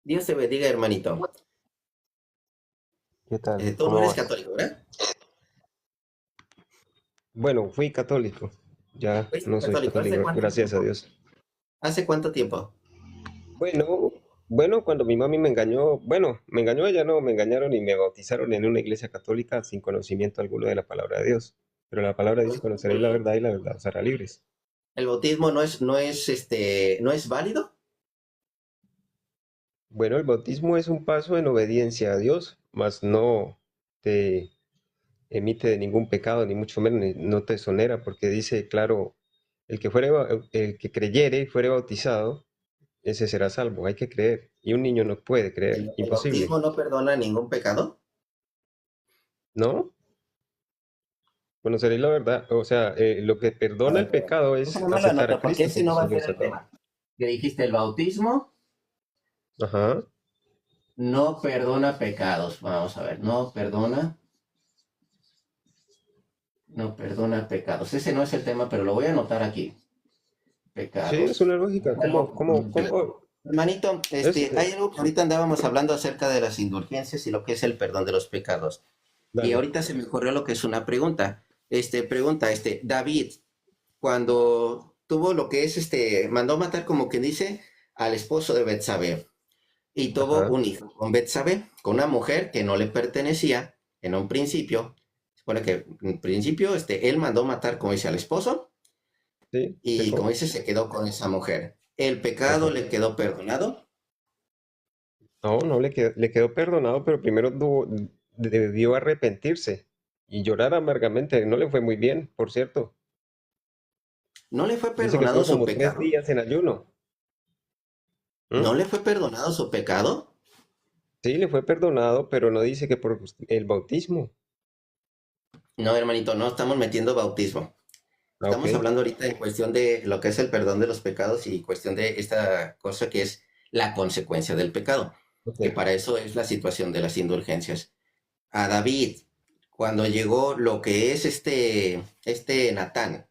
Dios te bendiga, hermanito. ¿Qué tal? Tú no ¿Cómo eres vas? católico, ¿verdad? Bueno, fui católico. Ya ¿Fuiste no soy católico? ¿Hace católico, cuánto gracias a tiempo? Dios. ¿Hace cuánto tiempo? Bueno, bueno, cuando mi mami me engañó, bueno, me engañó ella, no, me engañaron y me bautizaron en una iglesia católica sin conocimiento alguno de la palabra de Dios. Pero la palabra dice, conoceréis la verdad y la verdad os hará libres. ¿El bautismo no es válido? Bueno, el bautismo es un paso en obediencia a Dios, mas no te emite de ningún pecado, ni mucho menos, no te exonera, porque dice, claro, el que creyere y fuere bautizado, ese será salvo. Hay que creer. Y un niño no puede creer. ¿El Imposible. bautismo no perdona ningún pecado? ¿No? Conoceréis la verdad. O sea, lo que A perdona ver, el pecado es déjame lo aceptar a anoto, porque Cristo ese como no va a Señor y ser el Salvador. tema. Que dijiste, el bautismo Ajá. no perdona pecados. Vamos a ver, no perdona pecados. Ese no es el tema, pero lo voy a anotar aquí. Sí, es Pecados. una lógica. ¿Cómo? Hermanito, Es, hay algo que ahorita andábamos hablando acerca de las indulgencias y lo que es el perdón de los pecados. Y dale. ahorita se me ocurrió lo que es una pregunta. David, cuando tuvo lo que es mandó matar como que dice al esposo de Betsabé y tuvo Ajá. un hijo con Betsabé, con una mujer que no le pertenecía en un principio. Se supone que en principio él mandó matar, como dice, al esposo Sí, y como pecó. dice, se quedó con esa mujer. ¿El pecado Ajá. le quedó perdonado? No, no le quedó perdonado, pero primero debió arrepentirse y llorar amargamente. No le fue muy bien, por cierto. ¿No le fue Dice que perdonado estuvo su como tres pecado? días en ayuno. ¿No ¿Mm? le fue perdonado su pecado? Sí, le fue perdonado, pero no dice que por el bautismo. No, hermanito, no estamos metiendo bautismo. Ah, ok. Estamos hablando ahorita en cuestión de lo que es el perdón de los pecados y cuestión de esta cosa que es la consecuencia del pecado, Ok. que para eso es la situación de las indulgencias. A David, cuando llegó lo que es este Natán,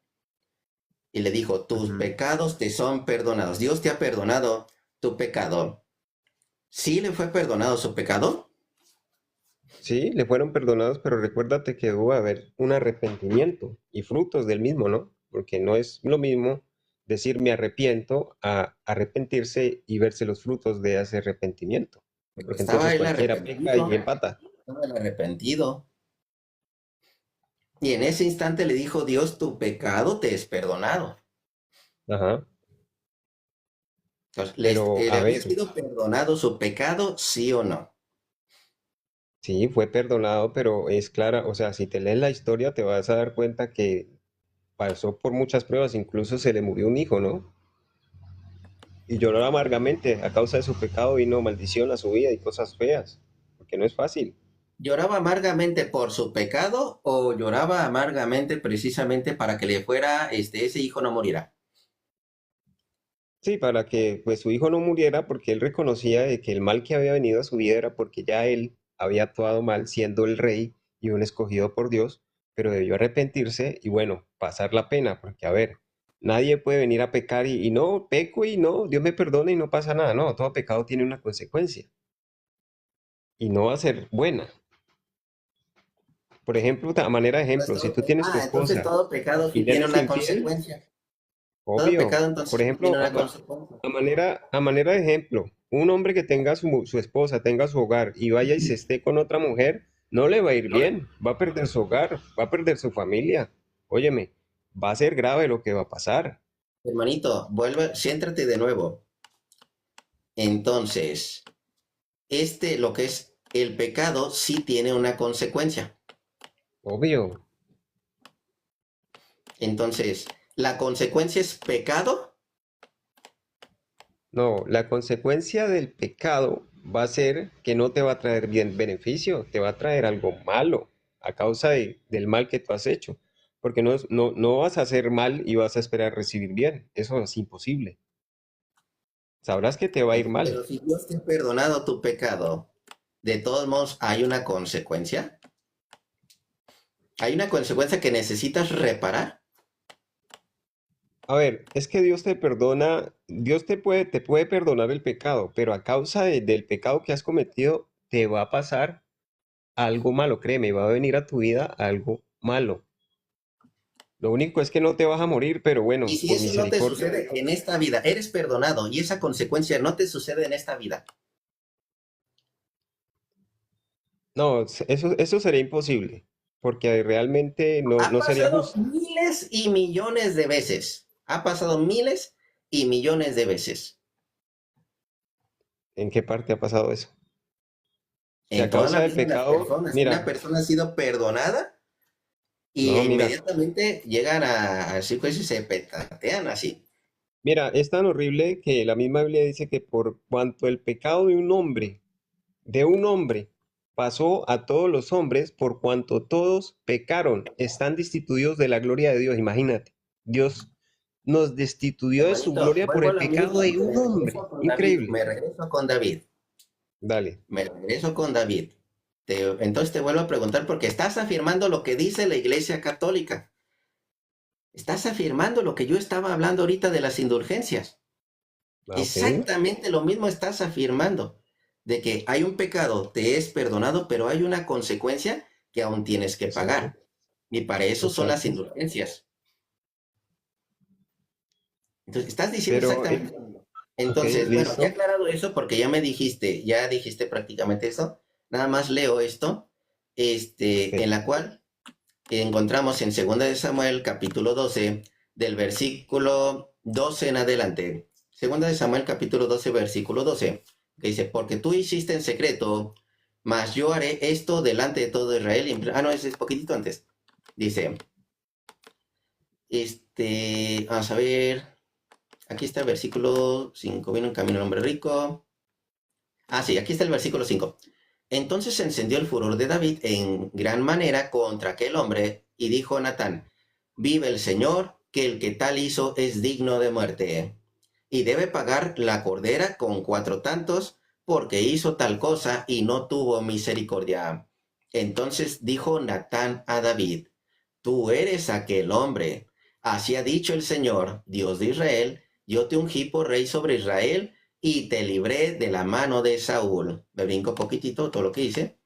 y le dijo, tus Ujú. pecados te son perdonados, Dios te ha perdonado tu pecado. ¿Sí le fue perdonado su pecado? Sí, le fueron perdonados, pero recuérdate que debe haber un arrepentimiento y frutos del mismo, ¿no? Porque no es lo mismo decir me arrepiento a arrepentirse y verse los frutos de ese arrepentimiento. Pero Porque estaba entonces él cualquiera peca arrepentido, y empata. estaba él arrepentido. Y en ese instante le dijo Dios, tu pecado te es perdonado. Ajá. Entonces, Pero ¿le a había ver, sido perdonado su pecado, sí o no? sí, fue perdonado, pero es clara, o sea, si te lees la historia te vas a dar cuenta que pasó por muchas pruebas, incluso se le murió un hijo, ¿no? Y lloró amargamente, a causa de su pecado vino maldición a su vida y cosas feas, porque no es fácil. ¿Lloraba amargamente por su pecado o lloraba amargamente precisamente para que le fuera, ese hijo no muriera? Sí, para que pues su hijo no muriera, porque él reconocía de que el mal que había venido a su vida era porque ya él había actuado mal siendo el rey y un escogido por Dios, pero debió arrepentirse y bueno, pasar la pena, porque a ver, nadie puede venir a pecar y no, peco y no, Dios me perdona y no pasa nada, no, todo pecado tiene una consecuencia y no va a ser buena. Por ejemplo, a manera de ejemplo, si tú tienes tu Entonces esposa todo pecado y sí le tiene eres una infiel, consecuencia. Todo obvio. pecado Por entonces sí tiene ejemplo, una consecuencia. a manera de ejemplo, un hombre que tenga su esposa, tenga su hogar y vaya y se esté con otra mujer, no le va a ir bien, va a perder su hogar, va a perder su familia. Óyeme, va a ser grave lo que va a pasar. Hermanito, vuelve, siéntrate de nuevo. Entonces, lo que es el pecado sí tiene una consecuencia. Obvio. Entonces, ¿la consecuencia es pecado? No, la consecuencia del pecado va a ser que no te va a traer bien beneficio, te va a traer algo malo a causa del mal que tú has hecho. Porque no vas a hacer mal y vas a esperar recibir bien. Eso es imposible. Sabrás que te va a ir Pero mal. si Dios te ha perdonado tu pecado, de todos modos hay una consecuencia. Hay una consecuencia que necesitas reparar. A ver, es que Dios te perdona, Dios te puede perdonar el pecado, pero a causa del pecado que has cometido, te va a pasar algo malo, créeme, va a venir a tu vida algo malo. Lo único es que no te vas a morir, pero Y bueno, si por eso no te misericordia de sucede Dios. en esta vida, eres perdonado y esa consecuencia no te sucede en esta vida. No, eso sería imposible, porque realmente no, Ha no sería pasado justo. miles y millones de veces. Ha pasado miles y millones de veces. ¿En qué parte ha pasado eso? Que En a toda causa la del vida de las pecado, personas. Una mira, persona ha sido perdonada y no, mira, inmediatamente llegan a así pues y se petatean así. mira, es tan horrible que la misma Biblia dice que por cuanto el pecado de un hombre, pasó a todos los hombres, por cuanto todos pecaron, están destituidos de la gloria de Dios. Imagínate, Dios nos destituyó de su Hermanito, gloria por vuelvo a el lo pecado mismo. de un hombre. Increíble. Me regreso con David. Dale. Me regreso con David. Entonces te vuelvo a preguntar porque estás afirmando lo que dice la Iglesia Católica. Estás afirmando lo que yo estaba hablando ahorita de las indulgencias. Ah, ok. Exactamente lo mismo estás afirmando, de que hay un pecado, te es perdonado, pero hay una consecuencia que aún tienes que Exacto. pagar. Y para eso son las Exacto. indulgencias. Entonces, estás diciendo Pero, exactamente lo mismo. ok, Entonces, bueno, ya listo. aclarado eso, porque ya dijiste prácticamente eso, nada más leo esto, Ok. en la cual encontramos en Segunda de Samuel, capítulo 12 del versículo 12 en adelante. Segunda de Samuel, capítulo 12 versículo 12 que dice, porque tú hiciste en secreto, mas yo haré esto delante de todo Israel. Ah, no, ese es poquitito antes. Dice, vamos a ver, aquí está el versículo 5 viene un camino al hombre rico. Ah, sí, aquí está el versículo 5. Entonces se encendió el furor de David en gran manera contra aquel hombre y dijo a Natán, vive el Señor, que el que tal hizo es digno de muerte y debe pagar la cordera con 4 tantos porque hizo tal cosa y no tuvo misericordia. Entonces dijo Natán a David, tú eres aquel hombre. Así ha dicho el Señor, Dios de Israel, yo te ungí por rey sobre Israel y te libré de la mano de Saúl. Me brinco un poquitito todo lo que dice.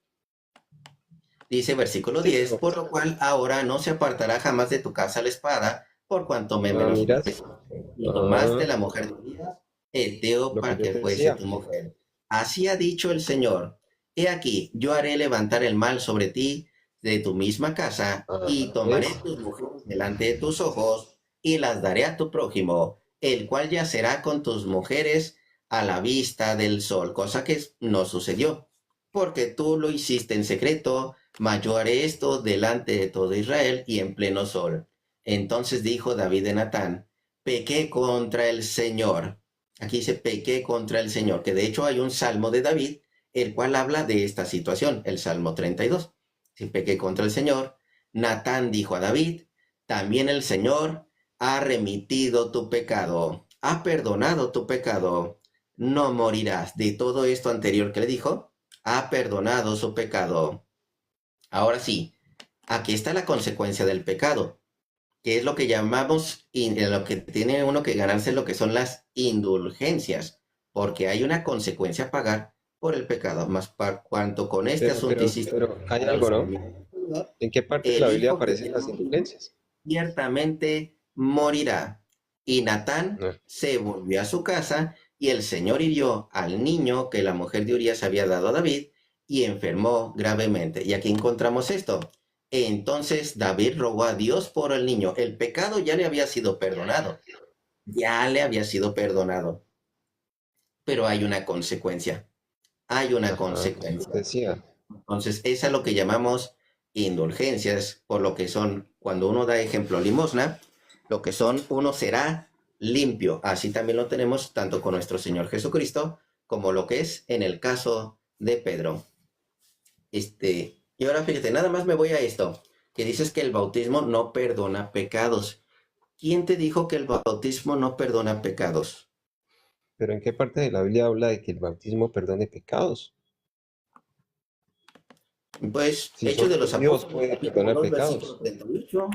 Dice versículo Sí, 10, pero, por lo cual ahora no se apartará jamás de tu casa la espada, por cuanto me ah, miras, menospreciaste y tomaste ah, la mujer de Urias, Eteo, lo que para yo que te fuese decía. tu mujer. Así ha dicho el Señor. He aquí, yo haré levantar el mal sobre ti de tu misma casa, y Ah, tomaré ¿ves? tus mujeres delante de tus ojos, y las daré a tu prójimo, el cual yacerá con tus mujeres a la vista del sol, cosa que no sucedió, porque tú lo hiciste en secreto, mas yo haré esto delante de todo Israel y en pleno sol. Entonces dijo David de Natán, pequé contra el Señor. Aquí dice pequé contra el Señor, que de hecho hay un salmo de David, el cual habla de esta situación, el Salmo 32. Si pequé contra el Señor, Natán dijo a David, también el Señor ha remitido tu pecado, ha perdonado tu pecado, no morirás. De todo esto anterior que le dijo, ha perdonado su pecado. Ahora sí, aquí está la consecuencia del pecado, que es lo que llamamos, lo que tiene uno que ganarse lo que son las indulgencias, porque hay una consecuencia a pagar por el pecado, más para cuanto con este asunto hiciste Pero hay a los algo, ¿no? enemigos de Dios, ¿En qué parte de la el Biblia hijo que aparecen te las morirá, indulgencias? ciertamente morirá. Y Natán No. se volvió a su casa y el Señor hirió al niño que la mujer de Urías había dado a David y enfermó gravemente. Y aquí encontramos esto. Entonces David rogó a Dios por el niño. El pecado ya le había sido perdonado, ya le había sido perdonado, pero hay una consecuencia, hay una Ajá, eso te consecuencia. decía. Entonces, esa es lo que llamamos indulgencias, por lo que son, cuando uno da ejemplo limosna, lo que son, uno será limpio. Así también lo tenemos tanto con nuestro Señor Jesucristo como lo que es en el caso de Pedro. Y ahora fíjate, nada más me voy a esto, que dices que el bautismo no perdona pecados. ¿Quién te dijo que el bautismo no perdona pecados? Pero ¿en qué parte de la Biblia habla de que el bautismo perdone pecados? Pues, Si Hechos de solo los Dios Apóstoles, puede capítulo perdonar 2 versículo pecados. 38.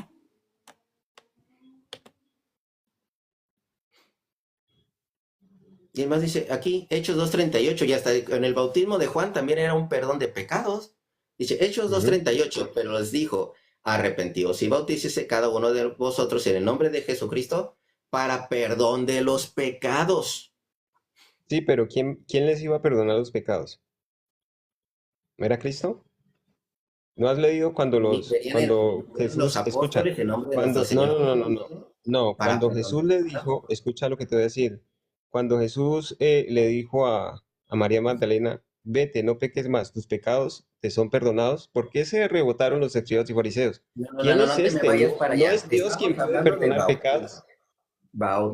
Y además dice aquí, Hechos 2:38, y hasta en el bautismo de Juan también era un perdón de pecados. Dice, Hechos Ujú. 2:38, pero les dijo, arrepentíos y bautícese cada uno de vosotros en el nombre de Jesucristo para perdón de los pecados. Sí, pero ¿quién les iba a perdonar los pecados? ¿No era Cristo? ¿No has leído Y venían cuando los Jesús, escucha, apóstoles en nombre de nuestro cuando, no, Señor no, no, no, no, Jesucristo no, para cuando perdón Jesús de los le pecados? dijo, escucha lo que te voy a decir, cuando Jesús le dijo a María Magdalena, vete, no peques más, tus pecados te son perdonados, ¿por qué se rebotaron los escribas y fariseos? No, no, no, ¿Quién no, es no te me este? vayas ¿No, para no allá. es Dios Estamos quien puede hablando del perdonar bautismo. pecados?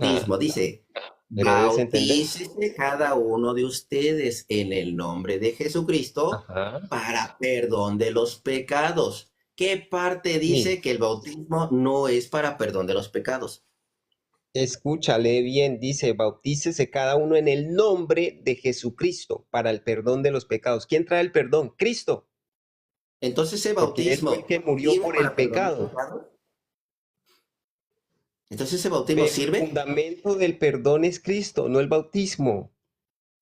Ah, Bautismo, dice, pero debes entender. bautícese cada uno de ustedes en el nombre de Jesucristo Ajá, para perdón de los pecados. ¿Qué parte sí. dice que el bautismo no es para perdón de los pecados? Escúchale bien, dice, bautícese cada uno en el nombre de Jesucristo para el perdón de los pecados. ¿Quién trae el perdón? Cristo, Entonces ese porque Él fue el bautismo que murió sirve por el para perdón de pecado. pecados. Entonces ese bautismo Pero el sirve. fundamento del perdón es Cristo, no el bautismo.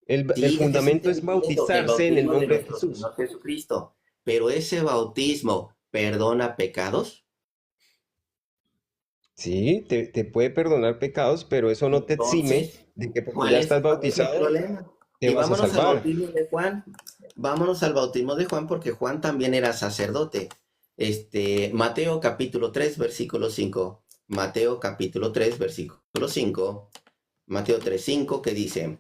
El Sí, es que sí te fundamento es entiendo, el bautizarse en el bautismo de nombre de nuestro Jesús. Señor Jesucristo. Pero ese bautismo perdona pecados. Sí, te puede perdonar pecados, pero eso no te exime Entonces, de que porque ya estás cuál es el bautizado, problema? te Y vas a vámonos al salvar. bautismo de Juan. Vámonos al bautismo de Juan porque Juan también era sacerdote. Mateo capítulo 3 versículo 5. Mateo capítulo 3 versículo 5. Mateo 3 5 que dice,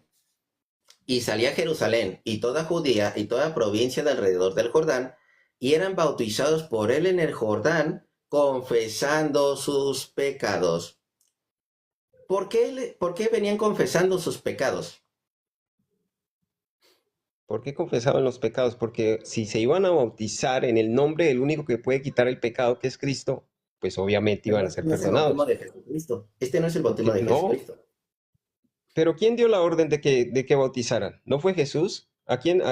y salía a Jerusalén y toda Judía y toda provincia de alrededor del Jordán, y eran bautizados por él en el Jordán, confesando sus pecados. ¿Por qué venían confesando sus pecados? ¿Por qué confesaban los pecados? Porque si se iban a bautizar en el nombre del único que puede quitar el pecado, que es Cristo, pues obviamente Pero iban a este ser no es el bautismo perdonados. de Jesucristo. Este no es el bautismo Porque de no, Jesucristo. pero ¿quién dio la orden de que bautizaran? ¿No fue Jesús? ¿A quién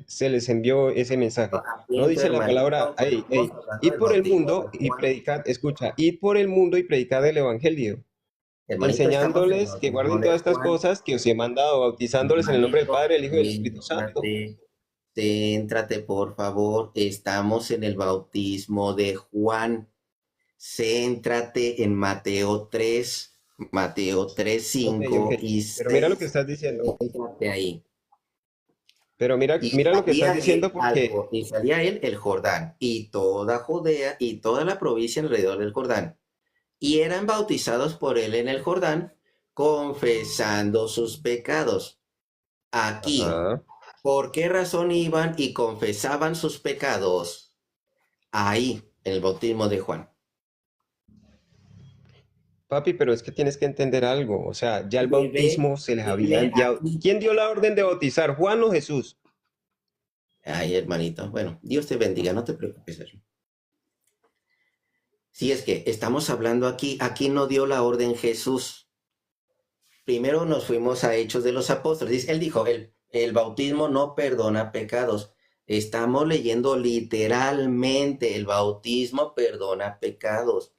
se les envió ese mensaje? A No tiempo, dice la palabra, hermanito, porque hey, estamos hey, hablando id del por el bautismo mundo de y Juan. predicad, escucha, id por el mundo y predicad el evangelio, Hermanito, estamos en el enseñándoles que bautismo guarden de todas estas Juan. cosas que os he mandado, bautizándoles en el nombre del Hermanito, Padre, del Hijo y del Espíritu Santo. céntrate, céntrate, por favor. Estamos en el bautismo de Juan. Céntrate en Mateo 3 Ok, ok. 5 y Pero mira lo que 6. estás diciendo. Céntrate ahí. Pero mira lo que estás diciendo porque, Y salía él el Jordán, y toda Judea y toda la provincia alrededor del Jordán, y eran bautizados por él en el Jordán, confesando sus pecados. Aquí, ajá, ¿por qué razón iban y confesaban sus pecados? Ahí, en el bautismo de Juan. papi, pero es que tienes que entender algo. O sea, ya el bautismo se les había Debe enviado. aquí. ¿Quién dio la orden de bautizar? ¿Juan o Jesús? Ay, hermanito, bueno, Dios te bendiga, no te preocupes. Si es que estamos hablando aquí no dio la orden Jesús. Primero nos fuimos a Hechos de los Apóstoles. Él dijo, el bautismo no perdona pecados. Estamos leyendo literalmente, el bautismo perdona pecados.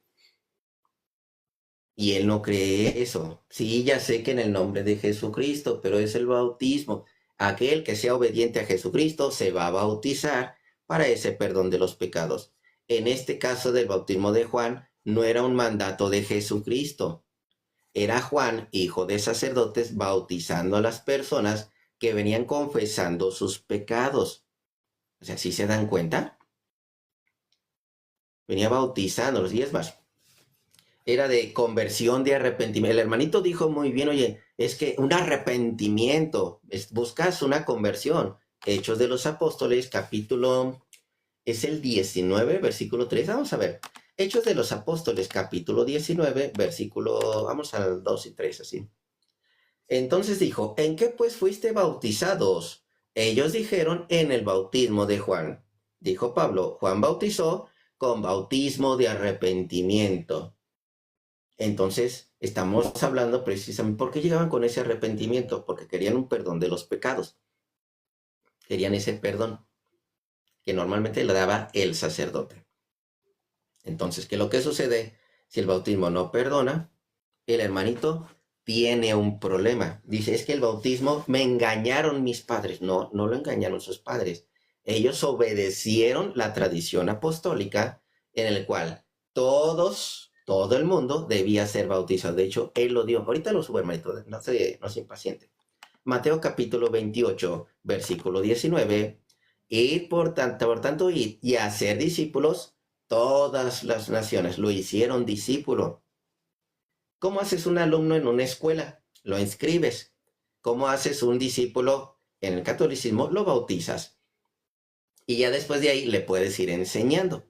Y él no cree eso. Sí, ya sé que en el nombre de Jesucristo, pero es el bautismo. Aquel que sea obediente a Jesucristo se va a bautizar para ese perdón de los pecados. En este caso del bautismo de Juan, no era un mandato de Jesucristo. Era Juan, hijo de sacerdotes, bautizando a las personas que venían confesando sus pecados. O sea, ¿sí se dan cuenta? Venía bautizándolos y es más, era de conversión, de arrepentimiento. El hermanito dijo muy bien, oye, es que un arrepentimiento, buscas una conversión. Hechos de los Apóstoles, capítulo, es el 19 versículo 3. Vamos a ver. Hechos de los Apóstoles, capítulo 19 versículo, vamos al 2 y 3 así. Entonces dijo, ¿en qué pues fuiste bautizados? Ellos dijeron, en el bautismo de Juan. Dijo Pablo, Juan bautizó con bautismo de arrepentimiento. Entonces, estamos hablando precisamente, ¿por qué llegaban con ese arrepentimiento? Porque querían un perdón de los pecados. Querían ese perdón que normalmente le daba el sacerdote. Entonces, ¿qué es lo que sucede? Si el bautismo no perdona, el hermanito tiene un problema. Dice, es que el bautismo me engañaron mis padres. No, no lo engañaron sus padres. Ellos obedecieron la tradición apostólica en el cual todo el mundo debía ser bautizado. De hecho, él lo dio. Ahorita lo subo, hermanito, no se impaciente. Mateo capítulo 28, versículo 19. Ir por tanto, ir y hacer discípulos todas las naciones. Lo hicieron discípulo. ¿Cómo haces un alumno en una escuela? Lo inscribes. ¿Cómo haces un discípulo en el catolicismo? Lo bautizas. Y ya después de ahí le puedes ir enseñando.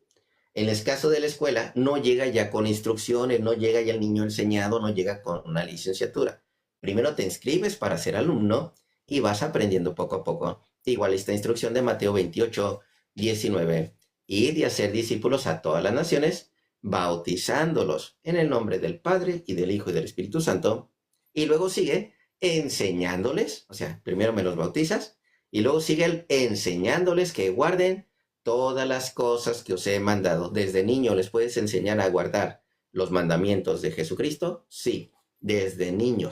En el caso de la escuela, no llega ya con instrucciones, no llega ya el niño enseñado, no llega con una licenciatura. Primero te inscribes para ser alumno y vas aprendiendo poco a poco. Igual esta instrucción de Mateo 28, 19. Ir y hacer discípulos a todas las naciones, bautizándolos en el nombre del Padre y del Hijo y del Espíritu Santo. Y luego sigue enseñándoles, o sea, primero me los bautizas y luego sigue enseñándoles que guarden todas las cosas que os he mandado. Desde niño les puedes enseñar a guardar los mandamientos de Jesucristo. Sí, desde niños.